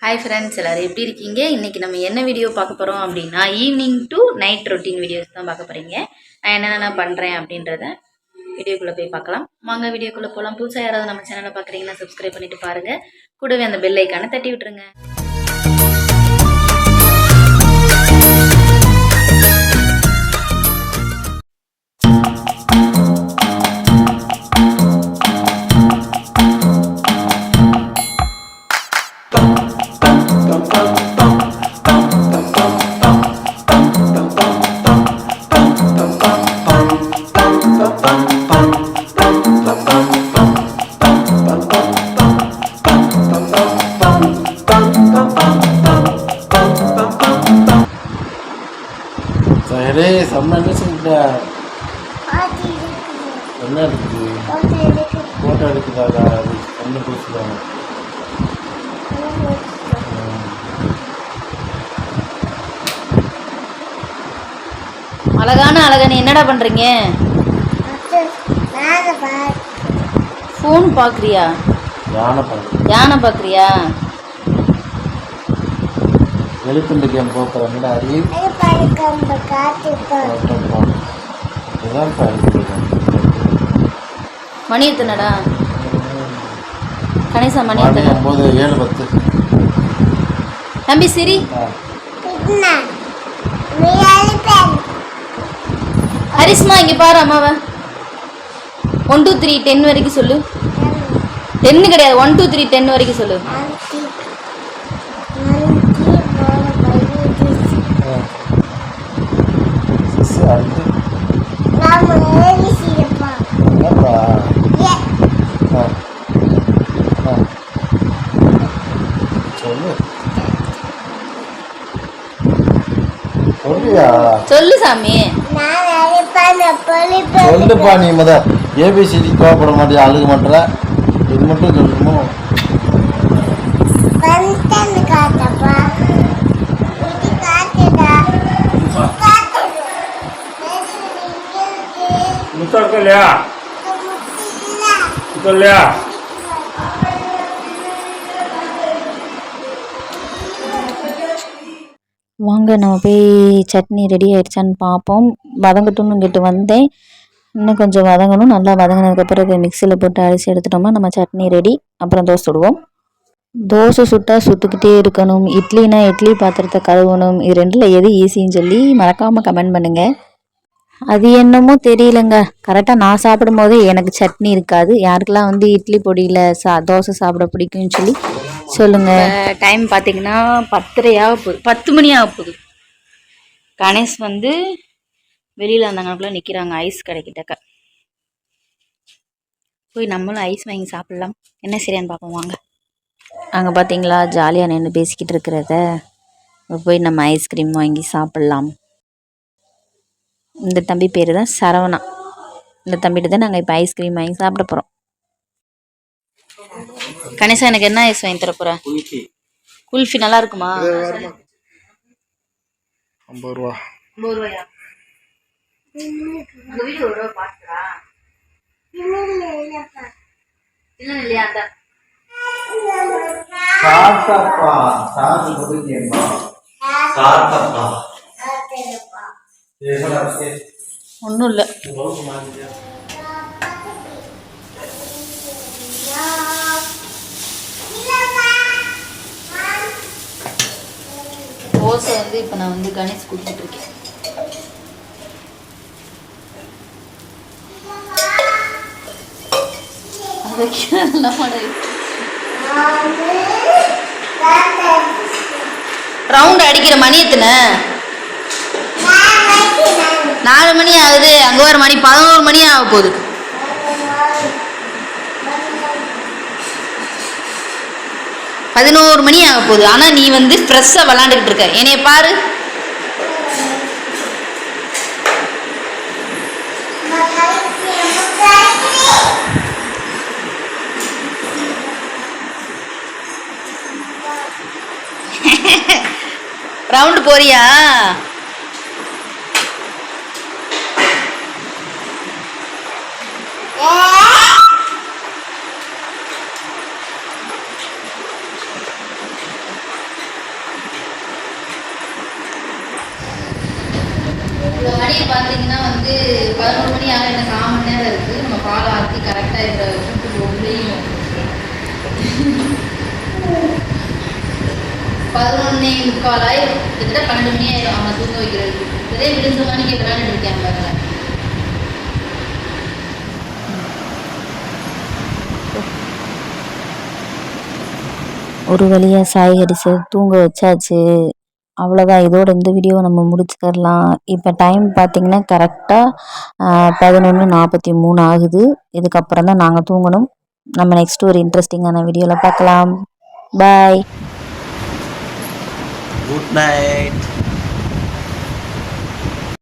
Hi friends, எல்லோரும் எப்படி இருக்கீங்க? இன்றைக்கி நம்ம என்ன வீடியோ பார்க்க போகிறோம் அப்படின்னா, evening to night routine videos தான் பார்க்க போகிறீங்க. நான் என்னென்ன பண்ணுறேன் அப்படின்றத வீடியோக்குள்ளே போய் பார்க்கலாம். வாங்க வீடியோக்குள்ளே போகலாம். புதுசாக யாராவது நம்ம சேனலை பார்க்குறீங்கன்னா சப்ஸ்கிரைப் பண்ணிவிட்டு பாருங்கள். கூடவே அந்த பெல் ஐக்கானை தட்டி விட்டுருங்க. செம்ம என்ன சொல்லிட்ட என்ன இருக்குது ஃபோட்டோ எடுக்குதாடா அது ஒன்று பேசுதாங்க அழகான என்னடா பண்ணுறீங்க? ஃபோன் பார்க்குறியா? யானை பார்க்குறியா? எழுத்துண்டு கேம் போக்குறேன்டா அறிவு மணி எத்தனடா கணேசா? மணி 9:10 தம்பி சிரி ஹரிஸ்மா இங்க பாரு அம்மாவை. 1 2 3 10 வரைக்கும் சொல்லு. 10 கிடையாது, 1 2 3 10 வரைக்கும் சொல்லு. சொல்லு சாமி. சொல்லுப்பா. நீ முத ஏபிசிடி கோவப்பட மாட்டியா? அழுக மாட்டேற? இது மட்டும் சொல்லணுமோ? வாங்க நம்ம போய் சட்னி ரெடி ஆயிடுச்சான்னு பார்ப்போம். வதங்கட்டும்னு இங்கிட்டு வந்தேன். இன்னும் கொஞ்சம் வதங்கணும். நல்லா வதங்கினதுக்கப்புறம் இதை மிக்சியில் போட்டு அரிசி எடுத்துட்டோம்னா நம்ம சட்னி ரெடி. அப்புறம் தோசை சுடுவோம். தோசை சுட்டால் சுட்டுக்கிட்டே இருக்கணும், இட்லினா இட்லி பாத்திரத்தை கழுவணும். இது ரெண்டில் எது ஈஸின்னு சொல்லி மறக்காமல் கமெண்ட் பண்ணுங்கள். அது என்னமோ தெரியலங்க, கரெக்டாக நான் சாப்பிடும் போதே எனக்கு சட்னி இருக்காது. யாருக்கெல்லாம் இட்லி பொடியில் தோசை சாப்பிட பிடிக்கும்னு சொல்லி சொல்லுங்கள். டைம் பார்த்தீங்கன்னா 10:30 ஆக போகுது, 10 மணி ஆக போகுது. கணேஷ் வெளியில் வந்தாங்கக்குள்ளே நிற்கிறாங்க ஐஸ் கடைக்கிட்டக்க. போய் நம்மளும் ஐஸ் வாங்கி சாப்பிட்லாம். என்ன சரியான்னு பார்ப்போம் வாங்க. அங்கே பார்த்தீங்களா ஜாலியாக நின்று பேசிக்கிட்டு இருக்கிறத. போய் நம்ம ஐஸ்கிரீம் வாங்கி சாப்பிட்லாம். இந்த தம்பி பேர் தான் சரவணா. இந்த தம்பிகிட்ட தான் நாங்கள் இப்போ ஐஸ்கிரீம் வாங்கி சாப்பிட போகிறோம். கணேசா, எனக்கு என்ன ஐஸ் வாங்கி தர போகிற? குல்ஃபி நல்லா இருக்குமா? 50 ரூபா. 50 ரூபாயா? உங்கள் வீடு 1 ரூபா பார்த்துக்கா இல்லையா? அந்த சாத்தப்பா சாத்து கொடுக்கேம்மா சாத்தப்பா ஒன்றும் இல்லை. தோசை இப்போ நான் கணேஷ் கொடுத்துட்டு இருக்கேன். ரவுண்ட் அடிக்கிற மணி எத்தனை? 4 மணி ஆகுது. அங்கே ஒரு மணி 11 மணி ஆக போகுது. மணி ஆக போகுது. ஆனால் நீ ஃப்ரெஷ்ஷாக விளாண்டுக்கிட்டு இருக்க. என்னைய பாரு. ரவுண்டு போறியா? பார்த்தீங்கன்னா வந்து 11 மணி ஆக எனக்கு 1/4 மணி நேரம் இருக்குது. நம்ம பால் ஆற்றி கரெக்டாக இதில் கூட்டு போகலையும் 11:45 ஆயிரும். கிட்டத்தட்ட 12 மணி ஆயிரும் அவங்க தூங்க வைக்கிறது. இதே விடுஞ்ச மணிக்கு விளையாண்டு இருக்கேன் பாருங்க. ஒரு வழியாக சாய் ஹரிஸை தூங்க வச்சாச்சு. அவ்வளோதான், இதோட இந்த வீடியோவை நம்ம முடிச்சுக்கலாம். இப்போ டைம் பார்த்தீங்கன்னா கரெக்டாக 11:43 ஆகுது. இதுக்கப்புறம் தான் நாங்கள் தூங்கணும். நம்ம நெக்ஸ்ட் ஒரு இன்ட்ரெஸ்டிங்கான வீடியோவில் பார்க்கலாம். பாய். Good night.